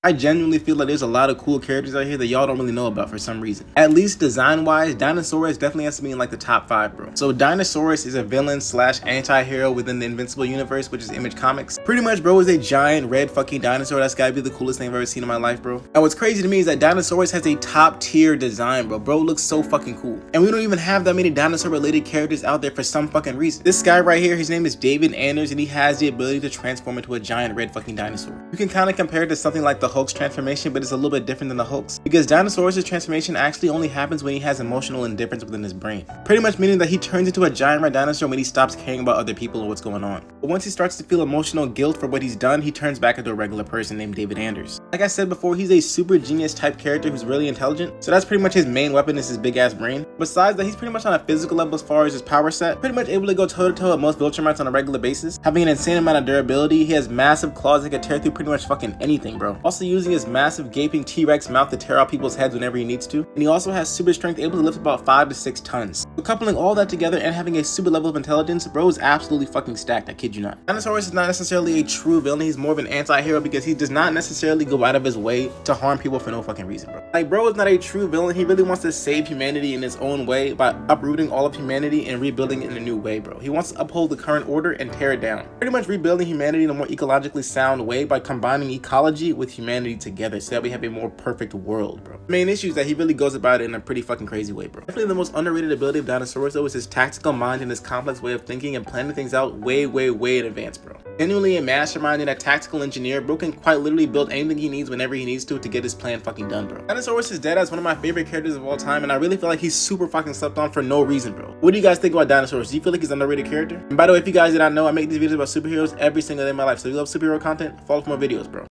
I genuinely feel like there's a lot of cool characters out here that y'all don't really know about for some reason. At least design-wise, Dinosaurus definitely has to be in like the top 5, bro. So Dinosaurus is a villain slash anti-hero within the Invincible universe, which is Image Comics. Pretty much, bro, is a giant red fucking dinosaur. That's gotta be the coolest thing I've ever seen in my life, bro. And what's crazy to me is that Dinosaurus has a top tier design, bro. Bro looks so fucking cool. And we don't even have that many dinosaur related characters out there for some fucking reason. This guy right here, his name is David Anders, and he has the ability to transform into a giant red fucking dinosaur. You can kind of compare it to something like the Hulk's transformation, but it's a little bit different than the Hulk's, because Dinosaurus' transformation actually only happens when he has emotional indifference within his brain. Pretty much meaning that he turns into a giant red dinosaur when he stops caring about other people or what's going on. But once he starts to feel emotional guilt for what he's done, he turns back into a regular person named David Anders. Like I said before, he's a super genius type character who's really intelligent, so that's pretty much his main weapon is his big ass brain. Besides that, he's pretty much on a physical level as far as his power set, pretty much able to go toe to toe with most Viltrumites on a regular basis, having an insane amount of durability. He has massive claws that can tear through pretty much fucking anything, bro. Also using his massive gaping T-Rex mouth to tear out people's heads whenever he needs to, and he also has super strength, able to lift about 5 to 6 tons. So coupling all that together and having a super level of intelligence, bro is absolutely fucking stacked, I kid you not. Dinosaurus is not necessarily a true villain, he's more of an anti-hero because he does not necessarily go out of his way to harm people for no fucking reason, bro. Like, bro is not a true villain, he really wants to save humanity in his own way by uprooting all of humanity and rebuilding it in a new way, bro. He wants to uphold the current order and tear it down. Pretty much rebuilding humanity in a more ecologically sound way by combining ecology with humanity together so that we have a more perfect world, bro. The main issue is that he really goes about it in a pretty fucking crazy way, bro. Definitely the most underrated ability of Dinosaurus though is his tactical mind and his complex way of thinking and planning things out way in advance, bro. Genuinely a mastermind and a tactical engineer, bro can quite literally build anything he needs whenever he needs to get his plan fucking done, bro. Dinosaurus is dead as one of my favorite characters of all time, and I really feel like he's super fucking slept on for no reason, bro. What do you guys think about Dinosaurus? Do you feel like he's an underrated character? And by the way, if you guys did not know, I make these videos about superheroes every single day of my life, so if you love superhero content, follow for more videos, bro.